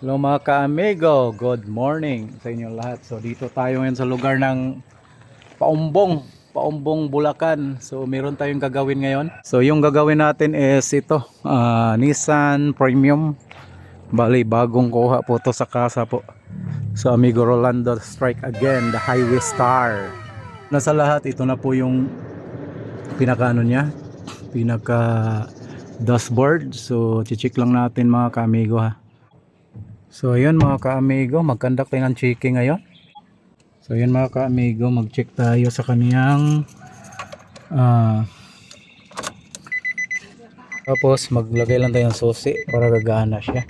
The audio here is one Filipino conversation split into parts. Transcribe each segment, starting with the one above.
Hello mga ka-amigo, good morning sa inyo lahat. So dito tayo ngayon sa lugar ng Paumbong, Bulacan. So meron tayong gagawin ngayon. So yung gagawin natin is ito, Nissan Premium. Bali bagong kuha po to sa kasa po. So amigo Rolando, strike again the Highway Star. Nasa lahat ito na po yung pinaka niya, pinaka dashboard. So check lang natin mga ka-amigo ha. So ayun mga ka-amigo, mag-conduct tayo ng checking ngayon. So ayun mga ka-amigo, mag-check tayo sa kaniyang tapos maglagay lang tayo ng susi para gagana siya.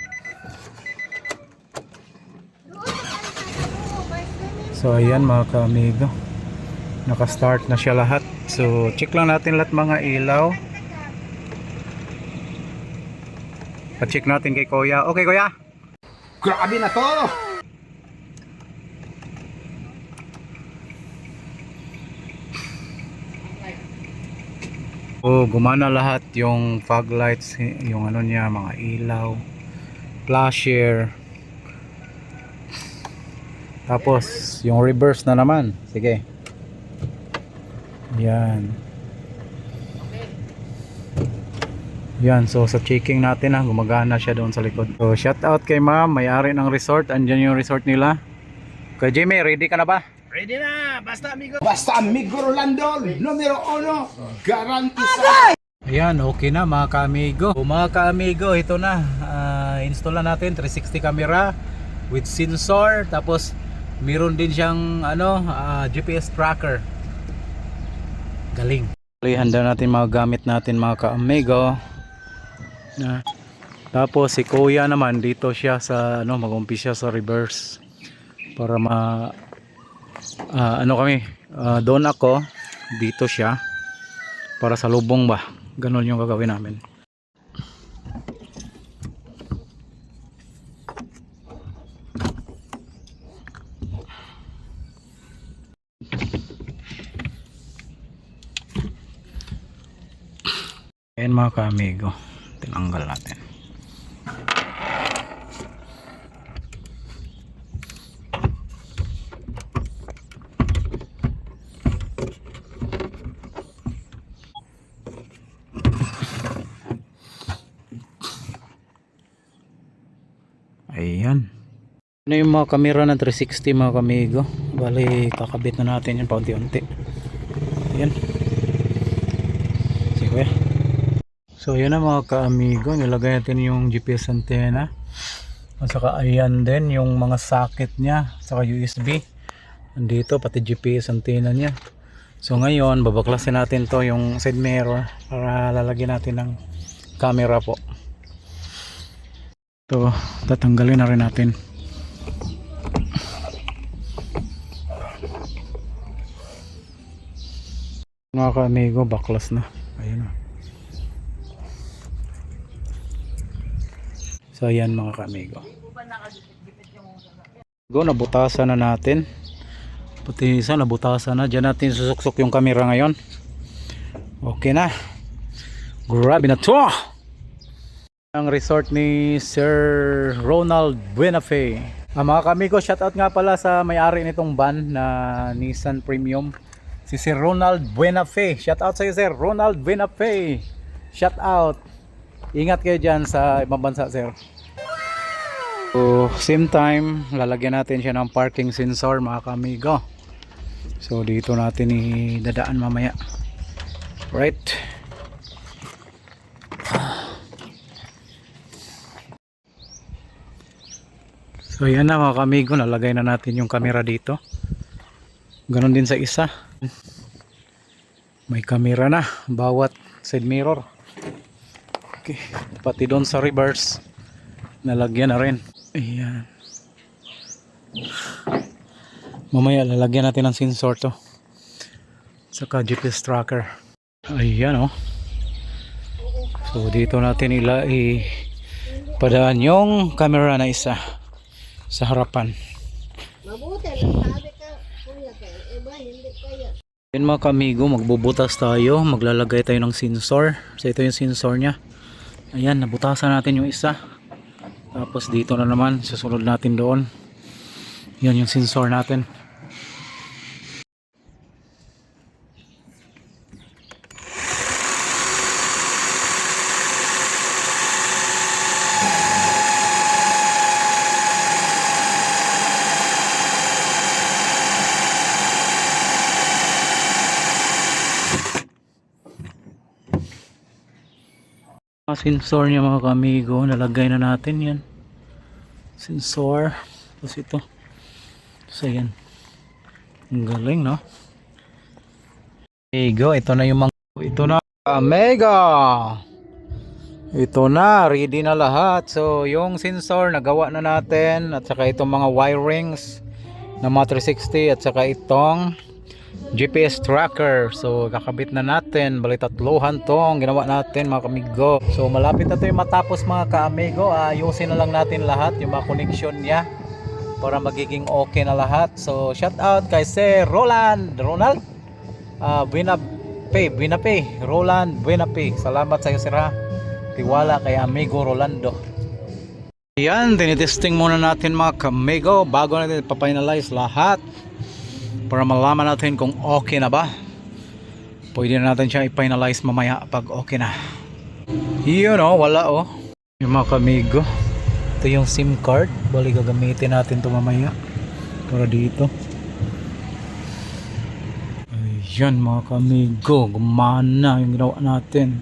So ayan mga ka-amigo, naka-start na siya lahat. So check lang natin lahat mga ilaw. Pa-check natin kay Kuya. Okay Kuya? Grabe na to! Oh, gumana lahat yung fog lights, yung ano niya, mga ilaw, flasher. Tapos yung reverse na naman. Sige. Yan. Yan, so sa checking natin gumagana siya doon sa likod. So shout out kay ma'am, may-ari ng resort. Andyan yung resort nila. Kay Jimmy, ready ka na ba? Ready na! Basta amigo Rolando, numero 1, garantisa! Ayan, okay na mga ka-amigo. So, mga ka-amigo, ito na. Install na natin 360 camera with sensor. Tapos meron din siyang GPS tracker. Galing. Handa natin mga gamit natin mga ka-amigo. Tapos si Kuya naman dito siya sa mag-umpisa sa reverse para doon ako, dito siya para sa lubong ba, ganon yung gagawin namin. Ayan mga ka-amigo, tinanggal natin. Ayan. Ano yung mga camera ng 360 mga ka-amigo? Bali kakabit na natin yan paunti-unti. Ayan. Sige kuya. So yun na mga ka-amigo, nilagay natin yung GPS antenna. At saka ayan din yung mga socket niya, saka USB. Andito pati GPS antenna niya. So ngayon babaklasin natin to yung side mirror para lalagyan natin ng camera po. So tatanggalin na rin natin. Mga ka-amigo, baklas na. Ayun na. So ayan mga ka-amigo, nabutasan na natin, pati isa nabutasan na. Diyan natin susuksok yung camera ngayon. Okay na, grabe na to ang resort ni Sir Ronald Buenafe. Mga ka-amigo, shoutout nga pala sa may-ari nitong van na Nissan Premium, si Sir Ronald Buenafe. Shoutout sa iyo Sir Ronald Buenafe, shoutout. Ingat kayo dyan sa ibang bansa sir. So same time, lalagyan natin siya ng parking sensor mga ka-amigo. So dito natin idadaan mamaya. Right. So yan na mga ka-amigo, nalagay na natin yung camera dito. Ganon din sa isa. May camera na bawat side mirror. Okay, pati doon sa reverse nalagyan na rin. Ayan. Mamaya lalagyan natin ng sensor to, saka GPS tracker. Ayan so dito natin ipadaan yung camera na isa sa harapan. Mabuti lang sabi ka, kuya, kaya iba hindi kaya. Yan mga kamigo, magbubutas tayo, maglalagay tayo ng sensor. So ito yung sensor nya. Ayan, nabutasan natin yung isa. Tapos dito na naman, susunod natin doon. Yan yung sensor natin. Sensor niya mga kamigo, nalagay na natin yan, sensor. Tapos ito, so yan, ang galing no. Kamigo, ito na yung mga, ito na mega, ito na, ready na lahat. So yung sensor nagawa na natin, at saka itong mga wirings na mga 360, at saka itong GPS tracker. So kakabit na natin, bali tatluhan tong ginawa natin mga kamigo. So malapit na to yung matapos mga kaamigo. Ayusin na lang natin lahat yung mga connection niya para magiging okay na lahat. So shout out kay Sir Ronald Buenape, Roland Buenape. Salamat sa iyo sir ha. Tiwala kay amigo Rolando. Yan, tinitesting muna natin mga kamigo bago natin ipafinalize lahat, para malaman natin kung okay na ba. Pwede na natin siya i-finalize mamaya pag okay na. Yun o, wala o. Yung mga kamigo, ito yung SIM card. Bali gagamitin natin ito mamaya para dito. Ayan mga kamigo, gumana yung ginawa natin.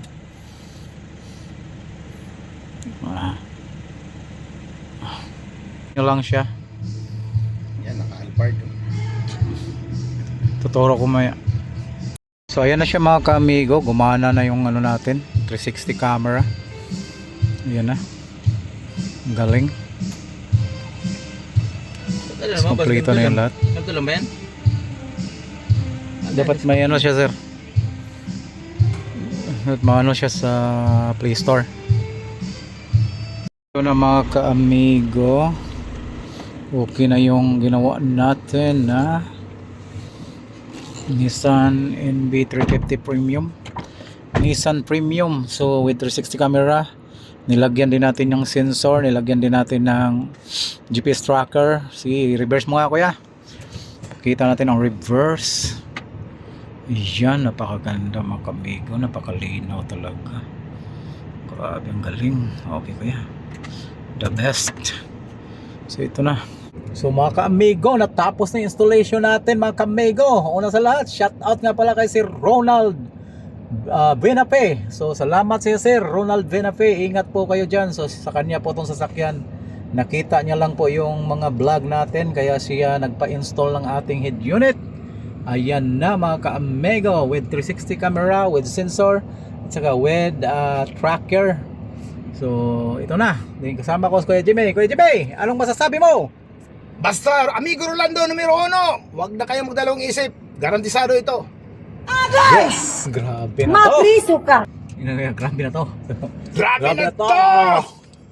Yun lang siya. Yan, naka-alpard. Tuturo ko maya. So ayan na siya mga kaamigo, gumana na yung ano natin, 360 camera. Ayan na, ang galing. Kompleto na yung lahat. Ito lang ba yan? Dapat may ano siya sir, dapat may ano siya sa Play Store. Ito na mga kaamigo, okay na yung ginawa natin na Nissan NB350 Premium, Nissan Premium. So with 360 camera, nilagyan din natin yung sensor, nilagyan din natin ng GPS tracker. Sige, reverse mo nga kuya, kita natin ang reverse. Yan, napakaganda mga kamigo, napakalinaw talaga, grabe ang galing. Okay kuya, the best. So ito na. So mga ka-amigo, natapos na yung installation natin mga ka-amigo. Una sa lahat, shout out nga pala kay Sir Ronald Buenape. So salamat sa Sir Ronald Buenape. Ingat po kayo dyan. So sa kanya po itong sasakyan, nakita niya lang po yung mga vlog natin, kaya siya nagpa-install ng ating head unit. Ayan na mga ka-amigo, with 360 camera, with sensor, at saka with tracker. So ito na, kasama ko si Kuya Jimmy. Kuya Jimmy, anong masasabi mo? Basta amigo Rolando numero 1, wag na kayong magdalawang isip, garantisado ito. Yes! Grabe na to. Mapriso ka. Grabe na to. Grabe na to!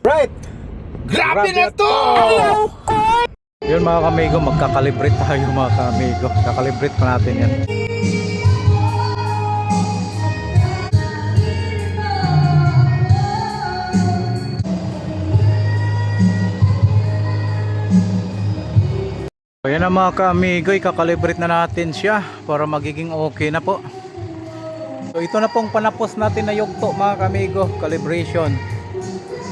Right! Grabe na to! Yun mga kamigo, magkakalibrate tayo mga kamigo. Kakalibrate pa natin yan. Ayan na mga ka-amigo, ikakalibrate na natin siya para magiging okay na po. So ito na pong panapos natin na yugto mga ka-amigo, calibration.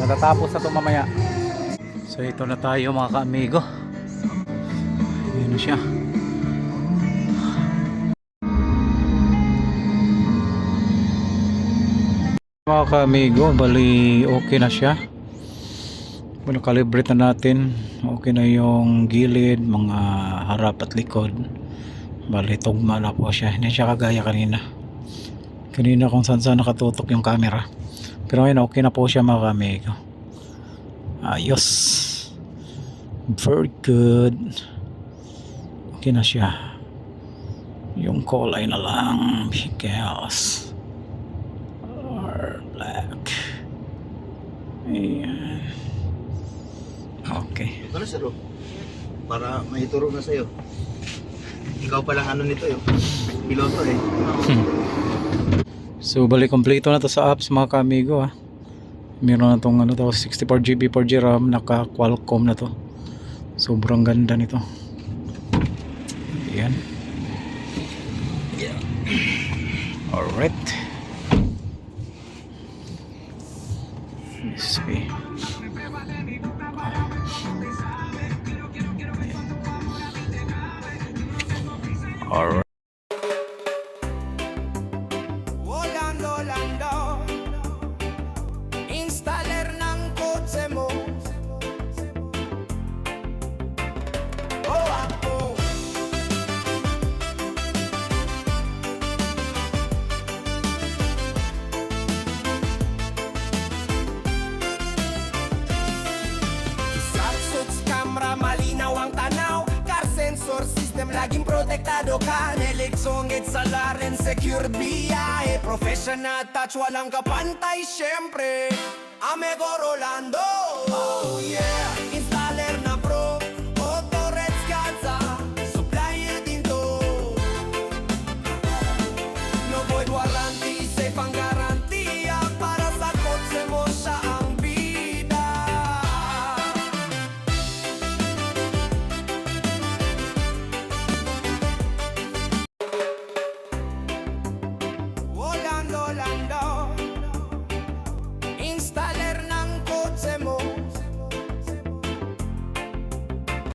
Natatapos na ito mamaya. So ito na tayo mga ka-amigo. Ayan na siya. Mga ka-amigo, bali okay na siya. Kalibrate na natin, okay na yung gilid, mga harap at likod. Bali tugma na po siya, hindi siya kagaya kanina kung saan nakatutok yung camera. Pero ngayon okay na po siya mga kamigo. Ayos, very good, okay na siya. Yung kulay na lang because or black. Ayan. Okay. Ito na sir, para mahituro na sa'yo. Ikaw palang ano nito yun. piloto eh. So bali kompleto na to sa apps mga kamigo ha. Meron na tong ano to 64GB 4G RAM, naka Qualcomm na to. Sobrang ganda nito. Ayan. Alright. This way. Alright. Lando, installer ng kotse mo. Oh, ako. Suits, camera, malinaw ang tanaw. Car sensor system, laging protektado ka. Neliksongit sa laren, secure biyahe. Professional touch, walang kapantay, syempre. Amigo Rolando, oh yeah.